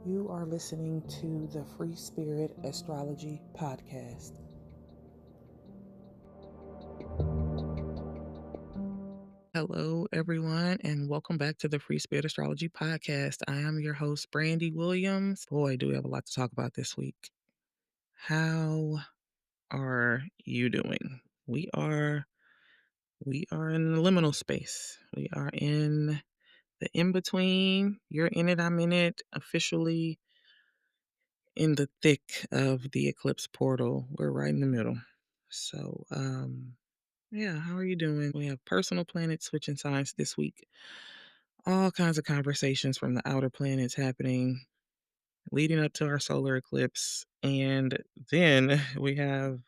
You are listening to the FreeSpirit Astrology Podcast. Hello, everyone, and welcome back to the FreeSpirit Astrology Podcast. I am your host, Brandy Williams. Boy, do we have a lot to talk about this week. How are you doing? We are in the liminal space. We are in the in-between. You're in it, I'm in it, officially in the thick of the eclipse portal. We're right in the middle. So, yeah, how are you doing? We have personal planets switching signs this week. All kinds of conversations from the outer planets happening leading up to our solar eclipse. And then we have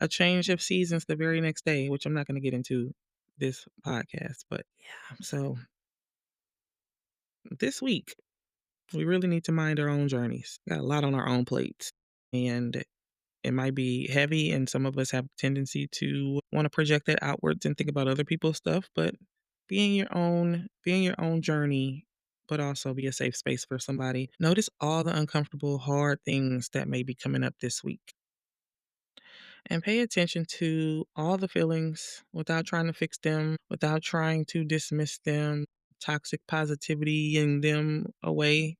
a change of seasons the very next day, which I'm not going to get into this podcast. But yeah, so this week, we really need to mind our own journeys. Got a lot on our own plates. And it might be heavy, and some of us have a tendency to want to project that outwards and think about other people's stuff, but being your own journey, but also be a safe space for somebody. Notice all the uncomfortable, hard things that may be coming up this week. And pay attention to all the feelings without trying to fix them, without trying to dismiss them, toxic positivity in them away.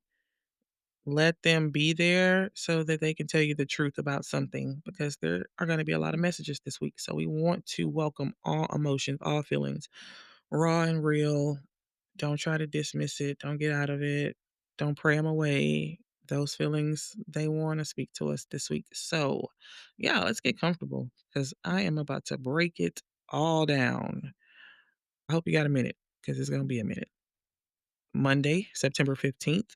Let them be there so that they can tell you the truth about something, because there are going to be a lot of messages this week. So we want to welcome all emotions, all feelings, raw and real. Don't try to dismiss it. Don't get out of it. Don't pray them away. Those feelings, they want to speak to us this week. So, yeah, let's get comfortable because I am about to break it all down. I hope you got a minute because it's going to be a minute. Monday, September 15th.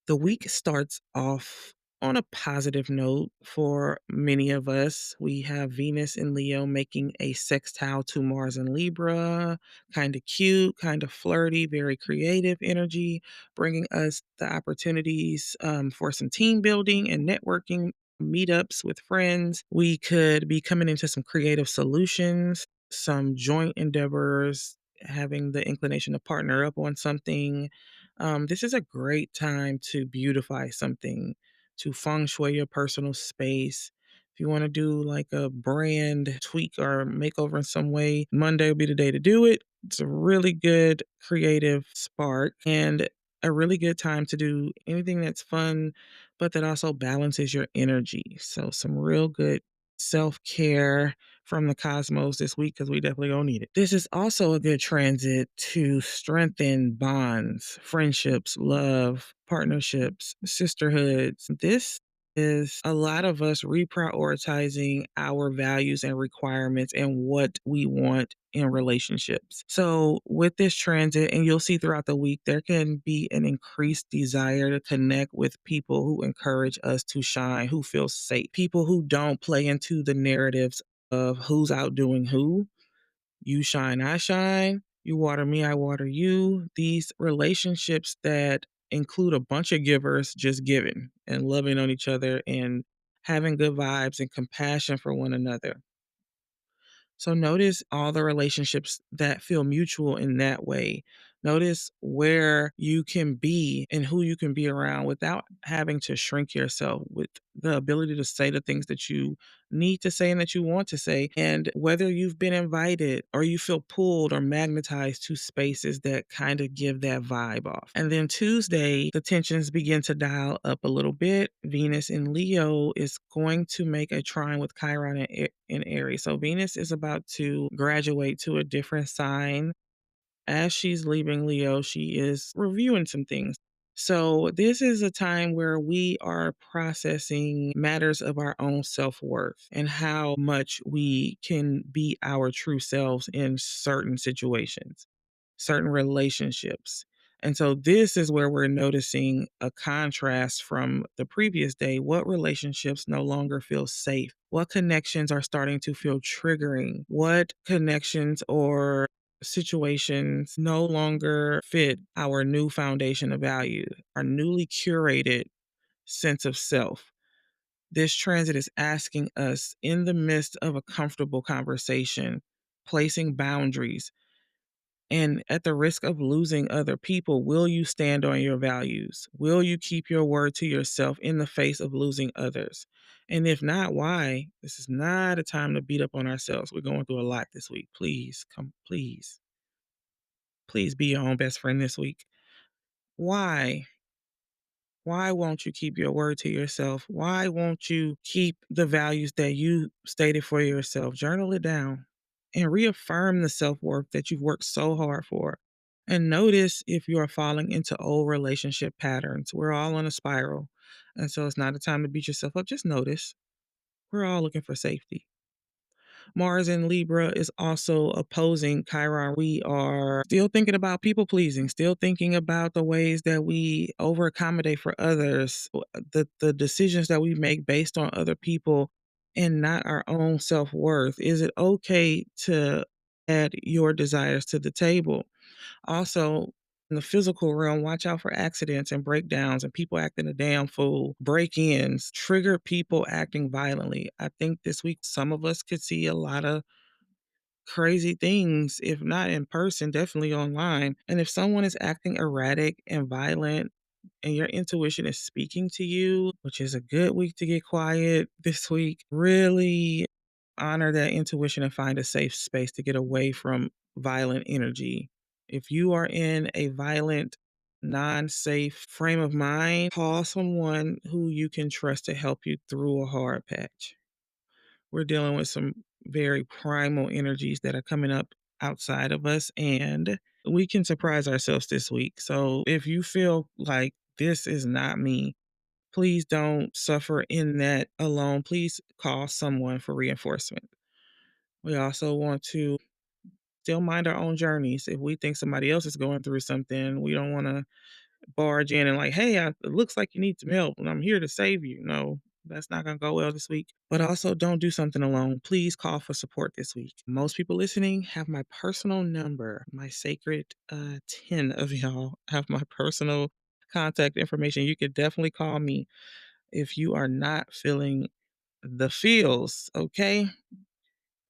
The week starts off on a positive note for many of us. We have Venus in Leo making a sextile to Mars in Libra, kind of cute, kind of flirty, very creative energy, bringing us the opportunities for some team building and networking, meetups with friends. We could be coming into some creative solutions, some joint endeavors, having the inclination to partner up on something. This is a great time to beautify something, to feng shui your personal space. If you want to do like a brand tweak or makeover in some way, Monday will be the day to do it. It's a really good creative spark and a really good time to do anything that's fun, but that also balances your energy. So, some real good self care from the cosmos this week because we definitely gonna need it. This is also a good transit to strengthen bonds, friendships, love, partnerships, sisterhoods. This is a lot of us reprioritizing our values and requirements and what we want in relationships. So, with this transit, and you'll see throughout the week, there can be an increased desire to connect with people who encourage us to shine, who feel safe, people who don't play into the narratives of who's outdoing who. You shine, I shine. You water me, I water you. These relationships that include a bunch of givers just giving and loving on each other and having good vibes and compassion for one another. So notice all the relationships that feel mutual in that way. Notice where you can be and who you can be around without having to shrink yourself, with the ability to say the things that you need to say and that you want to say. And whether you've been invited or you feel pulled or magnetized to spaces that kind of give that vibe off. And then Tuesday, the tensions begin to dial up a little bit. Venus in Leo is going to make a trine with Chiron in Aries. So Venus is about to graduate to a different sign. As she's leaving Leo, she is reviewing some things. So, this is a time where we are processing matters of our own self worth and how much we can be our true selves in certain situations, certain relationships. And so, this is where we're noticing a contrast from the previous day. What relationships no longer feel safe? What connections are starting to feel triggering? What connections or situations no longer fit our new foundation of value, our newly curated sense of self? This transit is asking us, in the midst of a comfortable conversation, placing boundaries, And at the risk of losing other people, will you stand on your values? Will you keep your word to yourself in the face of losing others? And if not, why? This is not a time to beat up on ourselves. We're going through a lot this week. Please, come, please, please be your own best friend this week. Why? Why won't you keep your word to yourself? Why won't you keep the values that you stated for yourself? Journal it down and reaffirm the self worth that you've worked so hard for. And notice if you are falling into old relationship patterns. We're all on a spiral. And so it's not a time to beat yourself up. Just notice we're all looking for safety. Mars in Libra is also opposing Chiron. We are still thinking about people pleasing, still thinking about the ways that we over accommodate for others, the decisions that we make based on other people and not our own self worth. Is it okay to add your desires to the table? Also, in the physical realm, watch out for accidents and breakdowns and people acting a damn fool. Break ins, trigger people acting violently. I think this week some of us could see a lot of crazy things, if not in person, definitely online. And if someone is acting erratic and violent, and your intuition is speaking to you, which is a good week to get quiet this week, really honor that intuition and find a safe space to get away from violent energy. If you are in a violent, non safe frame of mind, call someone who you can trust to help you through a hard patch. We're dealing with some very primal energies that are coming up outside of us, and we can surprise ourselves this week. So if you feel like this is not me, please don't suffer in that alone. Please call someone for reinforcement. We also want to still mind our own journeys. If we think somebody else is going through something, we don't want to barge in and like, hey, it looks like you need some help and I'm here to save you. No, that's not going to go well this week. But also don't do something alone. Please call for support this week. Most people listening have my personal number. My sacred 10 of y'all have my personal contact information. You could definitely call me if you are not feeling the feels, okay?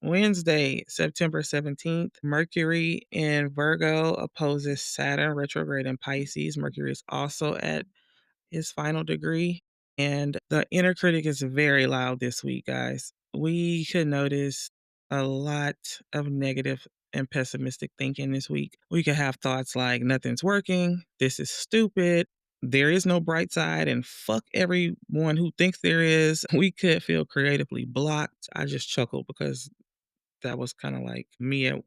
Wednesday, September 17th, Mercury in Virgo opposes Saturn retrograde in Pisces. Mercury is also at his final degree. And the inner critic is very loud this week, guys. We could notice a lot of negative and pessimistic thinking this week. We could have thoughts like, nothing's working, this is stupid, there is no bright side, and fuck everyone who thinks there is. We could feel creatively blocked. I just chuckled because that was kind of like me at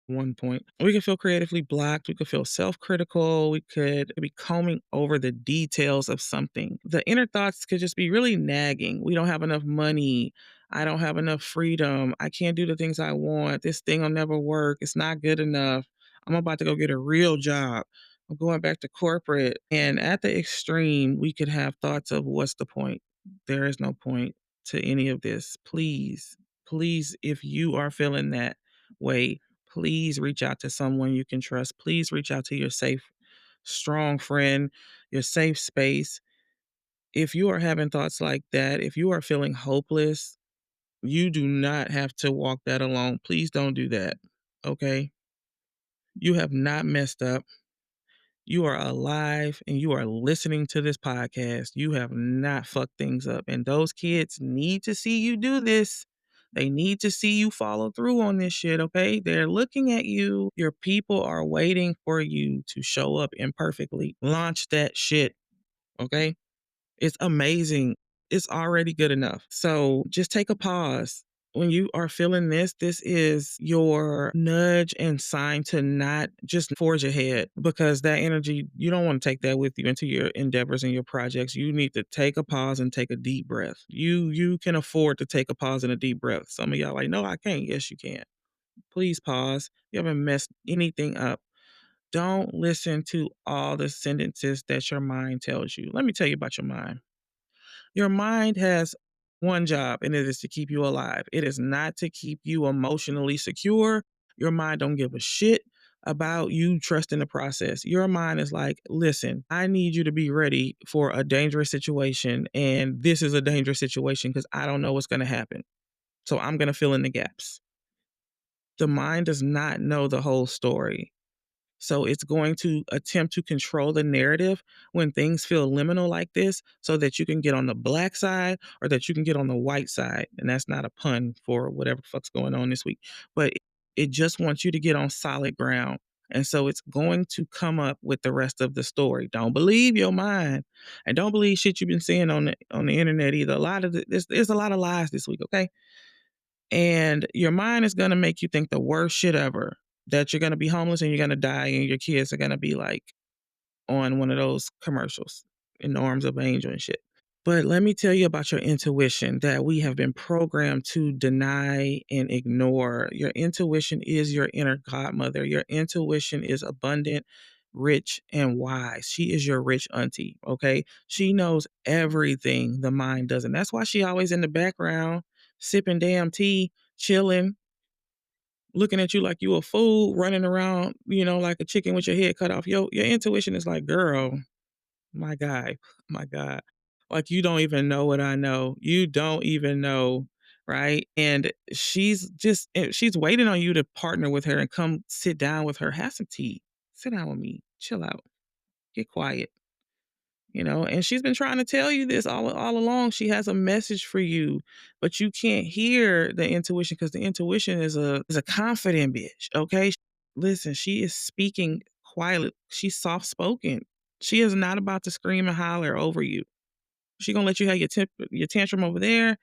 one point. We could feel creatively blocked. We could feel self critical. We could be combing over the details of something. The inner thoughts could just be really nagging. We don't have enough money. I don't have enough freedom. I can't do the things I want. This thing will never work. It's not good enough. I'm about to go get a real job. I'm going back to corporate. And at the extreme, we could have thoughts of what's the point? There is no point to any of this. Please, please, if you are feeling that way, please reach out to someone you can trust. Please reach out to your safe, strong friend, your safe space. If you are having thoughts like that, if you are feeling hopeless, you do not have to walk that alone. Please don't do that. Okay? You have not messed up. You are alive and you are listening to this podcast. You have not fucked things up. And those kids need to see you do this. They need to see you follow through on this shit, okay? They're looking at you. Your people are waiting for you to show up imperfectly. Launch that shit, okay? It's amazing. It's already good enough. So just take a pause. When you are feeling this, this is your nudge and sign to not just forge ahead because that energy, you don't want to take that with you into your endeavors and your projects. You need to take a pause and take a deep breath. You can afford to take a pause and a deep breath. Some of y'all like, no, I can't. Yes, you can. Please pause. You haven't messed anything up. Don't listen to all the sentences that your mind tells you. Let me tell you about your mind. Your mind has one job, and it is to keep you alive. It is not to keep you emotionally secure. Your mind don't give a shit about you trusting the process. Your mind is like, listen, I need you to be ready for a dangerous situation, and this is a dangerous situation because I don't know what's going to happen. So I'm going to fill in the gaps. The mind does not know the whole story. So it's going to attempt to control the narrative when things feel liminal like this so that you can get on the black side or that you can get on the white side. And that's not a pun for whatever the fuck's going on this week, but it just wants you to get on solid ground. And so it's going to come up with the rest of the story. Don't believe your mind, and don't believe shit you've been seeing on the internet either. A lot of there's a lot of lies this week, okay? And your mind is gonna make you think the worst shit ever, that you're gonna be homeless and you're gonna die and your kids are gonna be, like, on one of those commercials in the arms of an angel and shit. But let me tell you about your intuition that we have been programmed to deny and ignore. Your intuition is your inner godmother. Your intuition is abundant, rich, and wise. She is your rich auntie, okay? She knows everything the mind doesn't. That's why she always in the background sipping damn tea, chilling, looking at you like you a fool, running around, like a chicken with your head cut off. Your intuition is like, girl, my guy, my God. Like, you don't even know what I know. You don't even know, right? And she's waiting on you to partner with her and come sit down with her, have some tea, sit down with me, chill out, get quiet. And she's been trying to tell you this all along. She has a message for you, but you can't hear the intuition because the intuition is a confident bitch, okay? Listen, she is speaking quietly. She's soft spoken. She is not about to scream and holler over you. She gonna let you have your tantrum over there,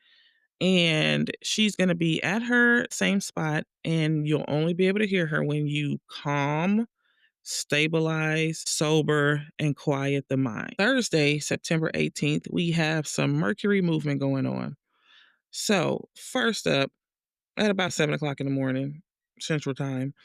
and she's gonna be at her same spot, and you'll only be able to hear her when you calm, stabilize, sober, and quiet the mind. Thursday, September 18th, we have some Mercury movement going on. So, first up, at about 7 o'clock in the morning, Central Time,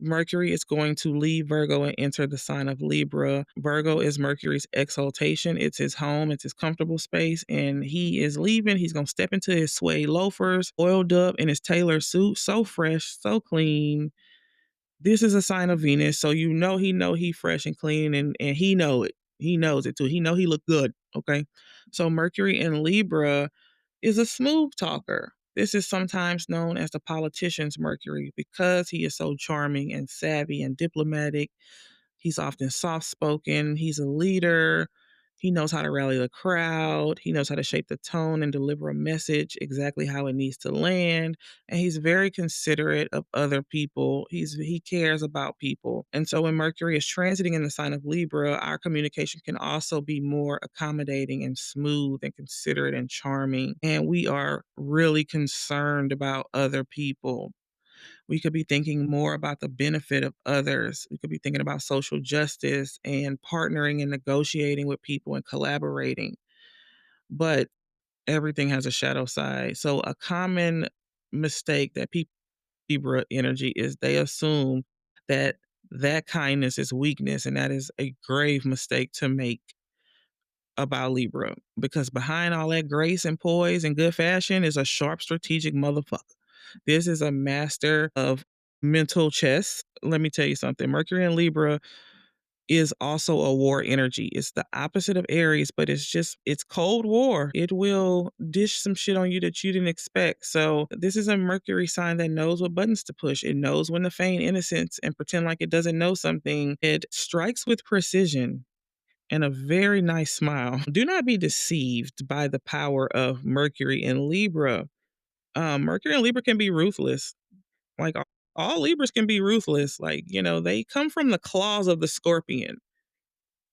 Mercury is going to leave Virgo and enter the sign of Libra. Virgo is Mercury's exaltation. It's his home, it's his comfortable space, and he is leaving. He's going to step into his suede loafers, oiled up in his tailor suit, so fresh, so clean. This is a sign of Venus, so he fresh and clean, and he know it. He knows it too. He know he look good, okay? So Mercury in Libra is a smooth talker. This is sometimes known as the politician's Mercury because he is so charming and savvy and diplomatic. He's often soft spoken. He's a leader. He knows how to rally the crowd. He knows how to shape the tone and deliver a message exactly how it needs to land. And he's very considerate of other people. He cares about people. And so when Mercury is transiting in the sign of Libra, our communication can also be more accommodating and smooth and considerate and charming. And we are really concerned about other people. We could be thinking more about the benefit of others. We could be thinking about social justice and partnering and negotiating with people and collaborating. But everything has a shadow side. So a common mistake that people Libra energy is they assume that that kindness is weakness, and that is a grave mistake to make about Libra, because behind all that grace and poise and good fashion is a sharp strategic motherfucker. This is a master of mental chess. Let me tell you something. Mercury in Libra is also a war energy. It's the opposite of Aries, but it's Cold War. It will dish some shit on you that you didn't expect. So this is a Mercury sign that knows what buttons to push. It knows when to feign innocence and pretend like it doesn't know something. It strikes with precision and a very nice smile. Do not be deceived by the power of Mercury in Libra. Mercury in Libra can be ruthless. Like, all Libras can be ruthless. Like, they come from the claws of the scorpion.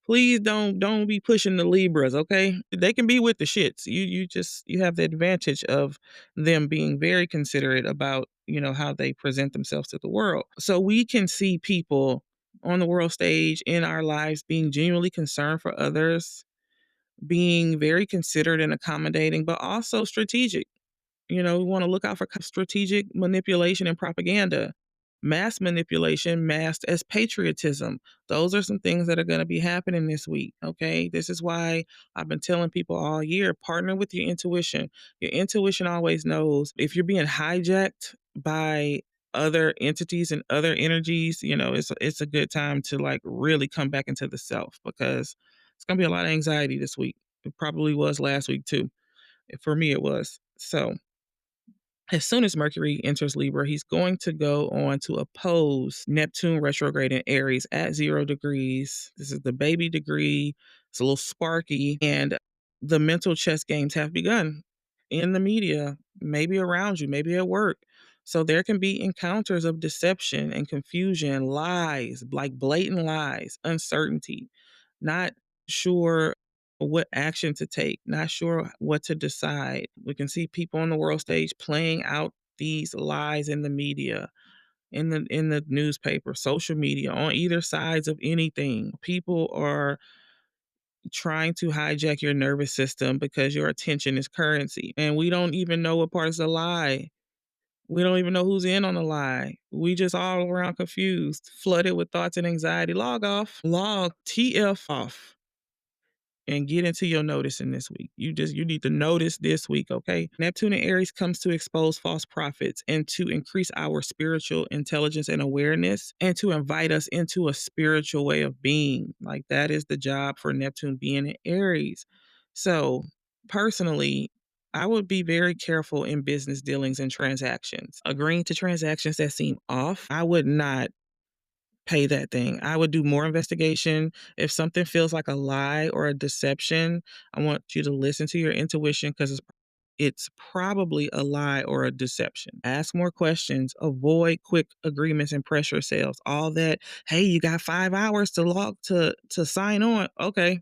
Please don't be pushing the Libras, okay? They can be with the shits. You have the advantage of them being very considerate about, how they present themselves to the world. So we can see people on the world stage in our lives being genuinely concerned for others, being very considerate and accommodating, but also strategic. We want to look out for strategic manipulation and propaganda. Mass manipulation masked as patriotism. Those are some things that are going to be happening this week. Okay. This is why I've been telling people all year, partner with your intuition. Your intuition always knows if you're being hijacked by other entities and other energies. It's a good time to, like, really come back into the self, because it's going to be a lot of anxiety this week. It probably was last week too. For me, it was. So As soon as Mercury enters Libra, he's going to go on to oppose Neptune retrograde in Aries at 0 degrees. This is the baby degree. It's a little sparky, and the mental chess games have begun in the media, maybe around you, maybe at work. So there can be encounters of deception and confusion, lies, like blatant lies, uncertainty, not sure what action to take, not sure what to decide. We can see people on the world stage playing out these lies in the media, in the newspaper, social media, on either sides of anything. People are trying to hijack your nervous system because your attention is currency. And we don't even know what part is a lie. We don't even know who's in on the lie. We just all around confused, flooded with thoughts and anxiety. Log off. Log TF off and get into your noticing this week. You need to notice this week, okay? Neptune in Aries comes to expose false prophets and to increase our spiritual intelligence and awareness and to invite us into a spiritual way of being. Like that is the job for Neptune being in Aries. So, personally, I would be very careful in business dealings and transactions. Agreeing to transactions that seem off, I would not pay that thing. I would do more investigation. If something feels like a lie or a deception, I want you to listen to your intuition because it's probably a lie or a deception. Ask more questions, avoid quick agreements and pressure sales. All that, hey, you got 5 hours to log to sign on. Okay,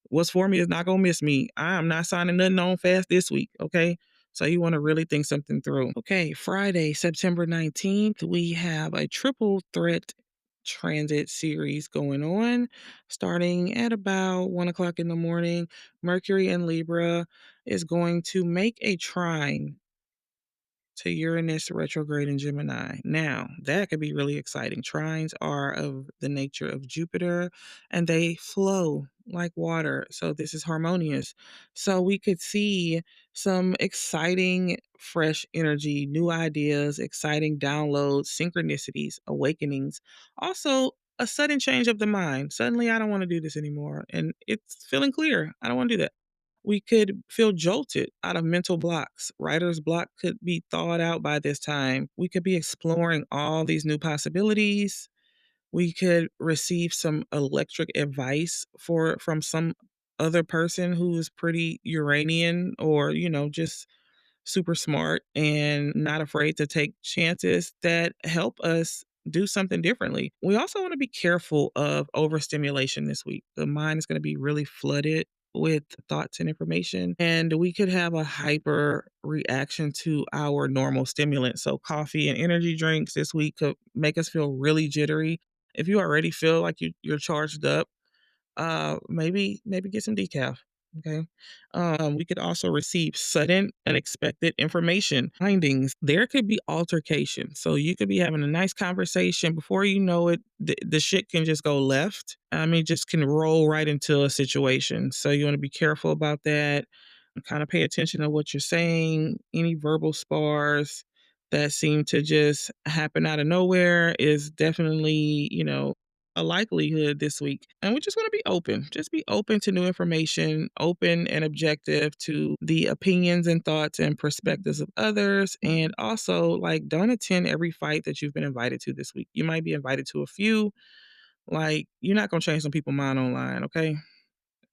what's for me is not gonna miss me. I am not signing nothing on fast this week. Okay. So you want to really think something through. Okay, Friday, September 19th, we have a triple threat transit series going on starting at about 1 o'clock in the morning. Mercury in Libra is going to make a trine to Uranus retrograde in Gemini. Now, that could be really exciting. Trines are of the nature of Jupiter and they flow like water. So, this is harmonious. So, we could see some exciting, fresh energy, new ideas, exciting downloads, synchronicities, awakenings. Also, a sudden change of the mind. Suddenly, I don't want to do this anymore. And it's feeling clear. I don't want to do that. We could feel jolted out of mental blocks. Writer's block could be thawed out by this time. We could be exploring all these new possibilities. We could receive some electric advice from some other person who is pretty Uranian or, just super smart and not afraid to take chances that help us do something differently. We also want to be careful of overstimulation this week. The mind is going to be really flooded with thoughts and information, and we could have a hyper reaction to our normal stimulant. So, coffee and energy drinks this week could make us feel really jittery. If you already feel like you're charged up, maybe get some decaf. Okay. We could also receive sudden, unexpected information findings. There could be altercation. So you could be having a nice conversation. Before you know it, the shit can just go left. I mean, just can roll right into a situation. So you want to be careful about that and kind of pay attention to what you're saying. Any verbal spars that seem to just happen out of nowhere is definitely, a likelihood this week. And we just want to be open. Just be open to new information, open and objective to the opinions and thoughts and perspectives of others. And also, like, don't attend every fight that you've been invited to this week. You might be invited to a few. Like, you're not going to change some people's mind online, okay?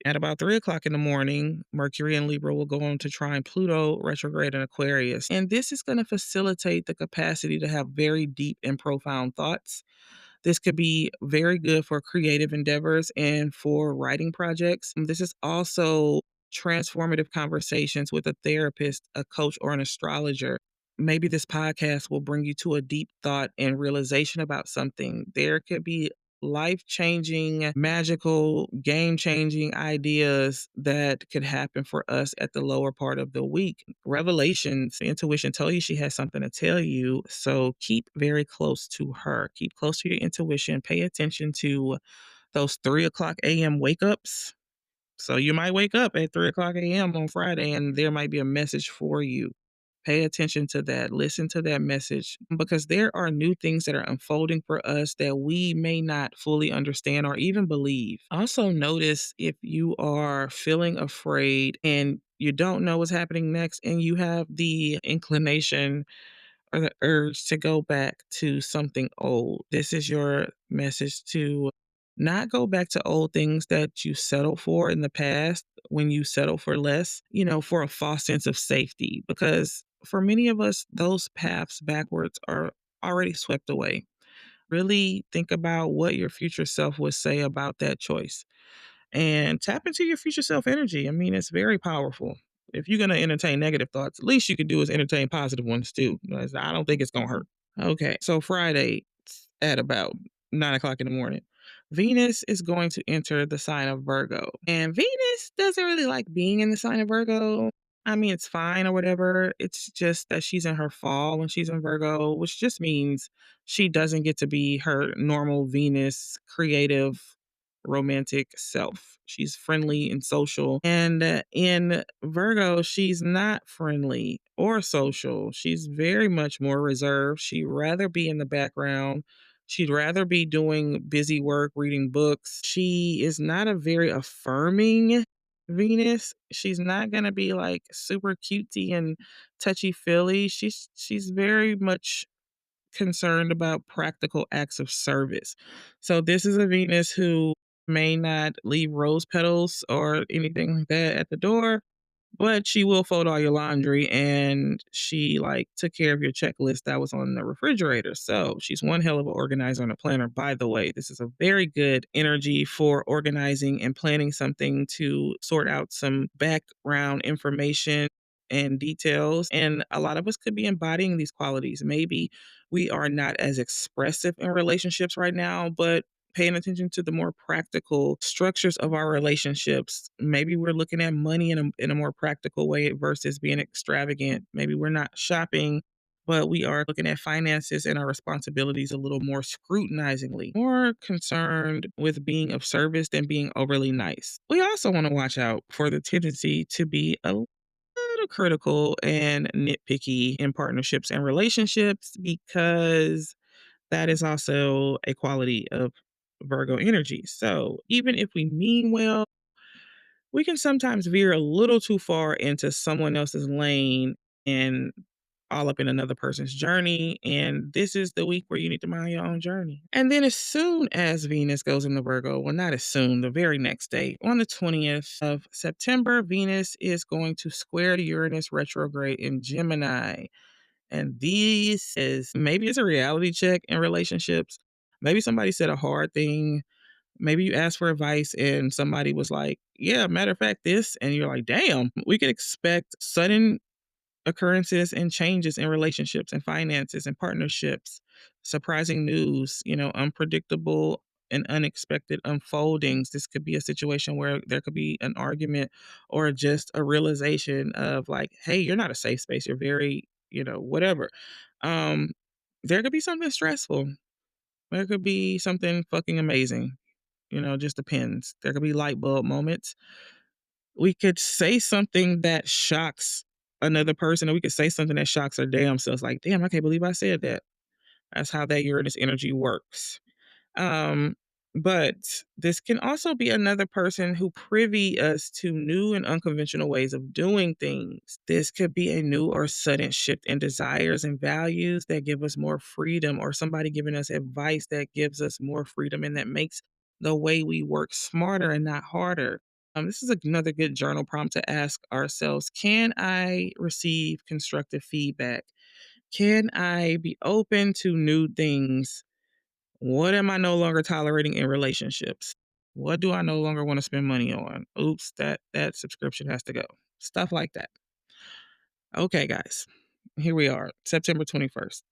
At about 3 o'clock in the morning, Mercury and Libra will go on to trine Pluto retrograde in Aquarius. And this is going to facilitate the capacity to have very deep and profound thoughts. This could be very good for creative endeavors and for writing projects. This is also transformative conversations with a therapist, a coach, or an astrologer. Maybe this podcast will bring you to a deep thought and realization about something. There could be life changing, magical, game changing ideas that could happen for us at the lower part of the week. Revelations, intuition tell you she has something to tell you. So keep very close to her. Keep close to your intuition. Pay attention to those 3 o'clock a.m. wake ups. So you might wake up at 3 o'clock a.m. on Friday and there might be a message for you. Pay attention to that. Listen to that message because there are new things that are unfolding for us that we may not fully understand or even believe. Also, notice if you are feeling afraid and you don't know what's happening next, and you have the inclination or the urge to go back to something old. This is your message to not go back to old things that you settled for in the past when you settle for less, for a false sense of safety. Because for many of us, those paths backwards are already swept away. Really think about what your future self would say about that choice and tap into your future self energy. I mean, it's very powerful. If you're going to entertain negative thoughts, at least you could do is entertain positive ones too. I don't think it's going to hurt. Okay. So Friday at about 9 o'clock in the morning, Venus is going to enter the sign of Virgo. And Venus doesn't really like being in the sign of Virgo. I mean, it's fine or whatever. It's just that she's in her fall when she's in Virgo, which just means she doesn't get to be her normal Venus creative romantic self. She's friendly and social. And in Virgo, she's not friendly or social. She's very much more reserved. She'd rather be in the background. She'd rather be doing busy work, reading books. She is not a very affirming Venus. She's not going to be like super cutesy and touchy feely. She's very much concerned about practical acts of service. So this is a Venus who may not leave rose petals or anything like that at the door, but she will fold all your laundry and she like took care of your checklist that was on the refrigerator. So she's one hell of an organizer and a planner. By the way, this is a very good energy for organizing and planning something to sort out some background information and details. And a lot of us could be embodying these qualities. Maybe we are not as expressive in relationships right now, but paying attention to the more practical structures of our relationships. Maybe we're looking at money in a more practical way versus being extravagant. Maybe we're not shopping, but we are looking at finances and our responsibilities a little more scrutinizingly, more concerned with being of service than being overly nice. We also want to watch out for the tendency to be a little critical and nitpicky in partnerships and relationships because that is also a quality of Virgo energy. So even if we mean well, we can sometimes veer a little too far into someone else's lane and all up in another person's journey. And this is the week where you need to mind your own journey. And then as soon as Venus goes into Virgo, well, not as soon, the very next day, on the 20th of September, Venus is going to square to Uranus retrograde in Gemini. And this is maybe it's a reality check in relationships. Maybe somebody said a hard thing. Maybe you asked for advice and somebody was like, yeah, matter of fact, this. And you're like, damn, we could expect sudden occurrences and changes in relationships and finances and partnerships, surprising news, unpredictable and unexpected unfoldings. This could be a situation where there could be an argument or just a realization of like, hey, you're not a safe space. You're very, whatever. Um, there could be something stressful. There could be something fucking amazing. Just depends. There could be light bulb moments. We could say something that shocks another person, or we could say something that shocks our damn selves, like, damn, I can't believe I said that. That's how that Uranus energy works. Um, but this can also be another person who privy us to new and unconventional ways of doing things. This could be a new or sudden shift in desires and values that give us more freedom, or somebody giving us advice that gives us more freedom and that makes the way we work smarter and not harder. This is another good journal prompt to ask ourselves. Can I receive constructive feedback? Can I be open to new things? What am I no longer tolerating in relationships? What do I no longer want to spend money on? Oops, that subscription has to go. Stuff like that. Okay, guys, here we are, September 21st.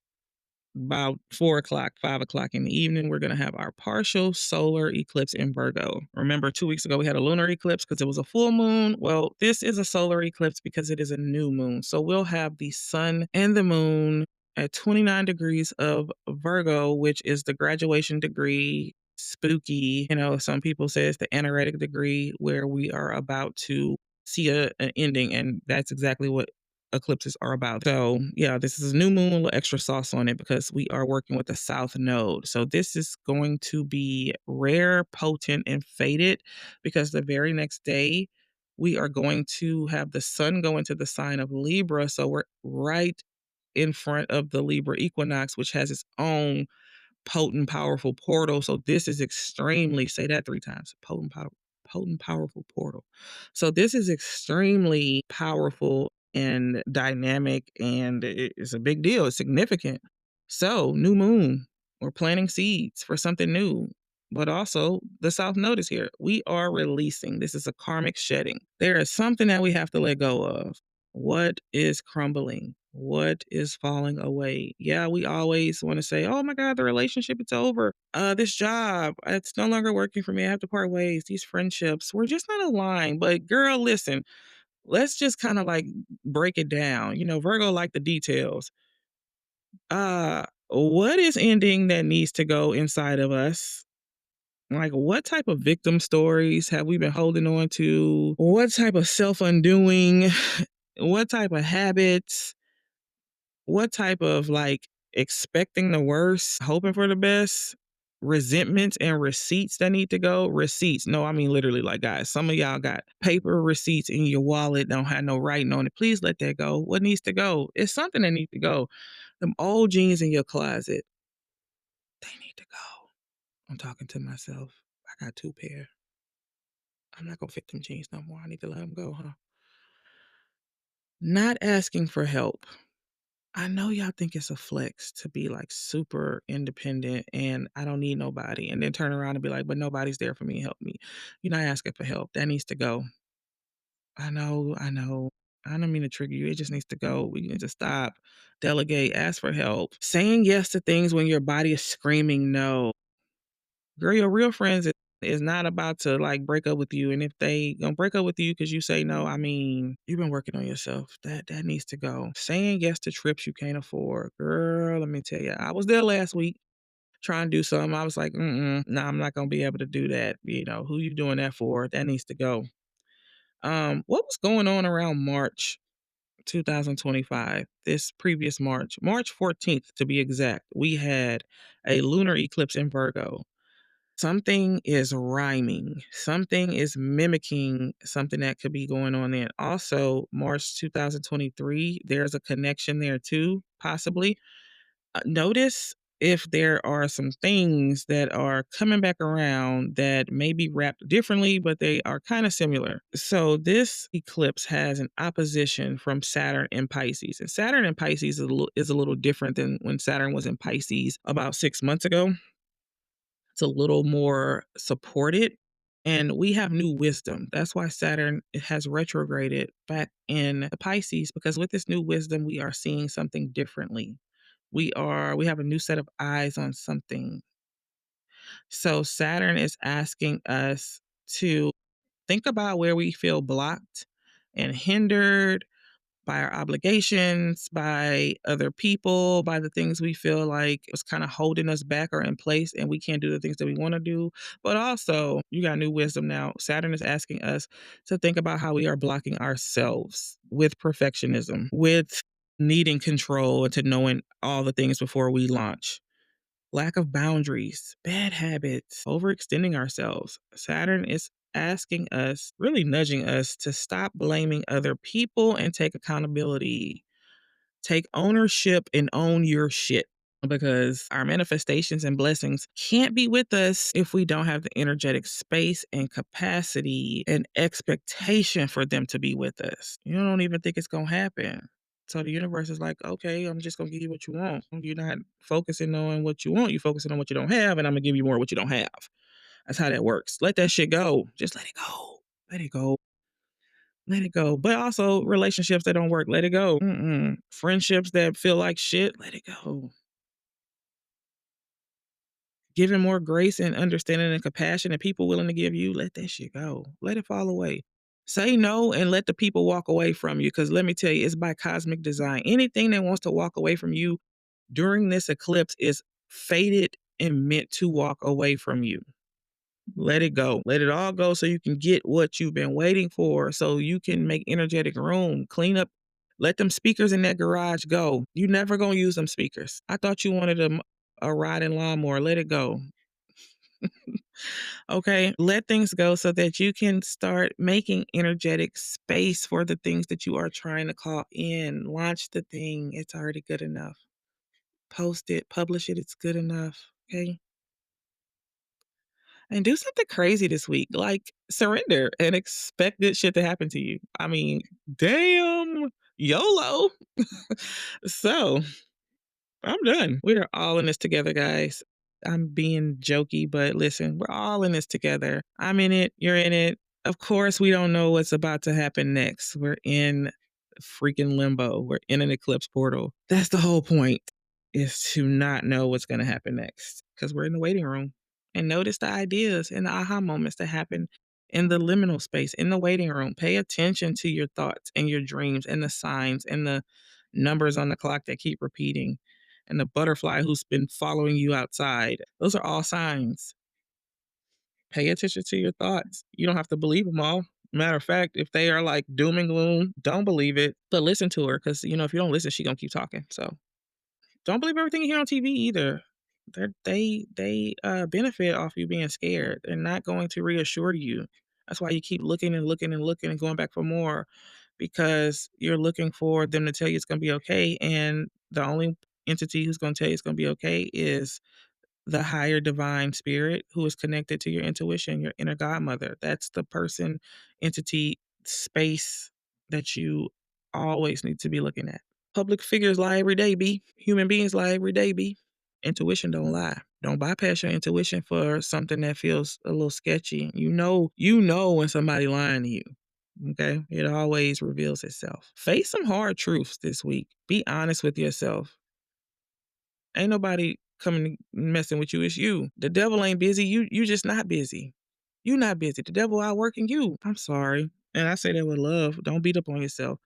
About 4 o'clock, 5 o'clock in the evening, we're going to have our partial solar eclipse in Virgo. Remember, 2 weeks ago, we had a lunar eclipse because it was a full moon. Well, this is a solar eclipse because it is a new moon. So we'll have the sun and the moon at 29 degrees of Virgo, which is the graduation degree. Spooky. Some people say it's the anoretic degree where we are about to see an ending. And that's exactly what eclipses are about. So, yeah, this is a new moon, a little extra sauce on it because we are working with the south node. So, this is going to be rare, potent, and fated because the very next day, we are going to have the sun go into the sign of Libra. So, we're right in front of the Libra equinox, which has its own potent, powerful portal. So this is extremely, say that 3 times, potent, powerful portal. So this is extremely powerful and dynamic, and it's a big deal. It's significant. So new moon, we're planting seeds for something new. But also, the South Node is here. We are releasing. This is a karmic shedding. There is something that we have to let go of. What is crumbling? What is falling away? Yeah, we always want to say, oh my God, the relationship, it's over. This job, it's no longer working for me. I have to part ways. These friendships, we're just not aligned. But girl, listen, let's just kind of like break it down. Virgo like the details. What is ending that needs to go inside of us? Like, what type of victim stories have we been holding on to? What type of self undoing? What type of habits? What type of like expecting the worst, hoping for the best? Resentments and receipts that need to go. Receipts. No, I mean literally, like, guys, some of y'all got paper receipts in your wallet, don't have no writing on it. Please let that go. What needs to go? It's something that needs to go. Them old jeans in your closet, they need to go. I'm talking to myself. I got 2 pair. I'm not gonna fit them jeans no more. I need to let them go, huh? Not asking for help. I know y'all think it's a flex to be like super independent and I don't need nobody, and then turn around and be like, but nobody's there for me, help me. You're not asking for help. That needs to go. I know, I know. I don't mean to trigger you. It just needs to go. We need to stop, delegate, ask for help. Saying yes to things when your body is screaming no. Girl, your real friends is not about to like break up with you. And if they gonna break up with you because you say no, I mean, you've been working on yourself. That needs to go. Saying yes to trips you can't afford. Girl, let me tell you, I was there last week trying to do something. I was like, no, I'm not gonna be able to do that. Who you doing that for? That needs to go. What was going on around March 2025, this previous March 14th to be exact, we had a lunar eclipse in Virgo. Something is rhyming. Something is mimicking something that could be going on there. Also, March 2023, there's a connection there too, possibly. Notice if there are some things that are coming back around that may be wrapped differently, but they are kind of similar. So, this eclipse has an opposition from Saturn in Pisces. And Saturn in Pisces is a little different than when Saturn was in Pisces about 6 months ago. It's a little more supported. And we have new wisdom. That's why Saturn has retrograded back in Pisces, because with this new wisdom, we are seeing something differently. We have a new set of eyes on something. So Saturn is asking us to think about where we feel blocked and hindered by our obligations, by other people, by the things we feel like is kind of holding us back or in place and we can't do the things that we want to do. But also, you got new wisdom now. Saturn is asking us to think about how we are blocking ourselves with perfectionism, with needing control and to knowing all the things before we launch. Lack of boundaries, bad habits, overextending ourselves. Saturn is asking us, really nudging us to stop blaming other people and take accountability. Take ownership and own your shit, because our manifestations and blessings can't be with us if we don't have the energetic space and capacity and expectation for them to be with us. You don't even think it's going to happen. So the universe is like, okay, I'm just going to give you what you want. You're not focusing on what you want. You're focusing on what you don't have, and I'm going to give you more of what you don't have. That's how that works. Let that shit go. Just let it go. Let it go. Let it go. But also relationships that don't work, let it go. Friendships that feel like shit, let it go. Giving more grace and understanding and compassion and people willing to give you, let that shit go. Let it fall away. Say no and let the people walk away from you. Because let me tell you, it's by cosmic design. Anything that wants to walk away from you during this eclipse is fated and meant to walk away from you. Let it go. Let it all go so you can get what you've been waiting for, so you can make energetic room, clean up Let them speakers in that garage go. You never gonna use them speakers. I thought you wanted a riding lawnmower. Let it go. Okay, let things go so that you can start making energetic space for the things that you are trying to call in. Launch the thing. It's already good enough. Post it, publish it. It's good enough. Okay. And do something crazy this week. Like surrender and expect good shit to happen to you. I mean, damn, YOLO. So I'm done. We are all in this together, guys. I'm being jokey, but listen, we're all in this together. I'm in it. You're in it. Of course, we don't know what's about to happen next. We're in freaking limbo. We're in an eclipse portal. That's the whole point, is to not know what's going to happen next because we're in the waiting room. And notice the ideas and the aha moments that happen in the liminal space, in the waiting room. Pay attention to your thoughts and your dreams and the signs and the numbers on the clock that keep repeating and the butterfly who's been following you outside. Those are all signs. Pay attention to your thoughts. You don't have to believe them all. Matter of fact, if they are like doom and gloom, don't believe it, but listen to her because, if you don't listen, she going to keep talking. So don't believe everything you hear on TV either. They benefit off you being scared. They're not going to reassure you. That's why you keep looking and looking and looking and going back for more because you're looking for them to tell you it's going to be okay. And the only entity who's going to tell you it's going to be okay is the higher divine spirit who is connected to your intuition, your inner godmother. That's the person, entity, space that you always need to be looking at. Public figures lie every day, B. Human beings lie every day, B. Intuition don't lie. Don't bypass your intuition for something that feels a little sketchy. You know when somebody lying to you. Okay? It always reveals itself. Face some hard truths this week. Be honest with yourself. Ain't nobody coming messing with you. It's you. The devil ain't busy. You just not busy. You not busy. The devil outworking you. I'm sorry. And I say that with love. Don't beat up on yourself.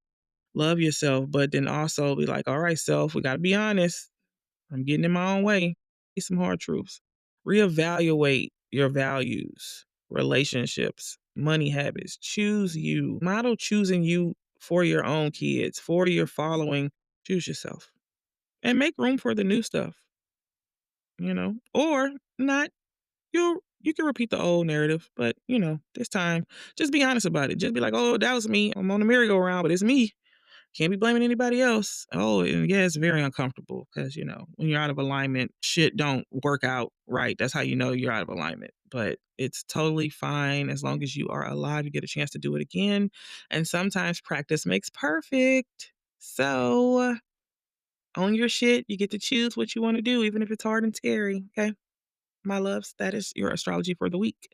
Love yourself, but then also be like, all right, self, we got to be honest. I'm getting in my own way. Get some hard truths. Reevaluate your values, relationships, money habits. Choose you. Model choosing you for your own kids, for your following. Choose yourself and make room for the new stuff, or not. You can repeat the old narrative, but this time, just be honest about it. Just be like, oh, that was me. I'm on the merry-go-round, but it's me. Can't be blaming anybody else. Oh, and yeah, it's very uncomfortable because, when you're out of alignment, shit don't work out right. That's how you know you're out of alignment. But it's totally fine as long as you are alive, you get a chance to do it again. And sometimes practice makes perfect. So own your shit. You get to choose what you want to do, even if it's hard and scary. Okay. My loves, that is your astrology for the week.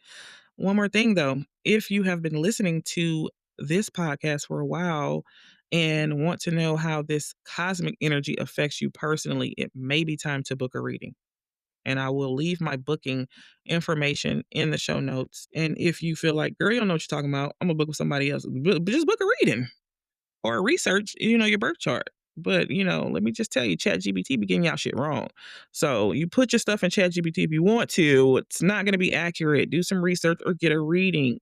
One more thing though, if you have been listening to this podcast for a while and want to know how this cosmic energy affects you personally, it may be time to book a reading. And I will leave my booking information in the show notes. And if you feel like, girl, you don't know what you're talking about, I'm gonna book with somebody else, but just book a reading or research, your birth chart. But, let me just tell you, ChatGPT be getting y'all shit wrong. So you put your stuff in ChatGPT if you want to. It's not going to be accurate. Do some research or get a reading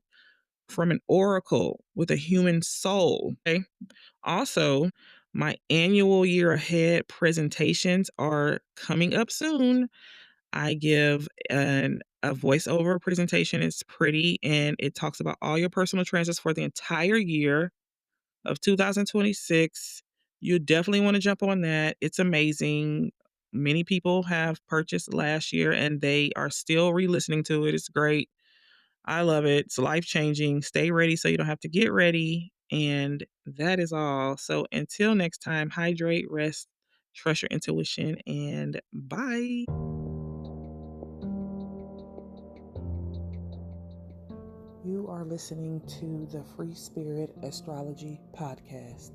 from an oracle with a human soul. Okay. Also, my annual year ahead presentations are coming up soon. I give a voiceover presentation. It's pretty and it talks about all your personal transits for the entire year of 2026. You definitely want to jump on that. It's amazing. Many people have purchased last year and they are still re-listening to it. It's great. I love it. It's life-changing. Stay ready so you don't have to get ready. And that is all. So until next time, hydrate, rest, trust your intuition, and bye. You are listening to the Free Spirit Astrology Podcast.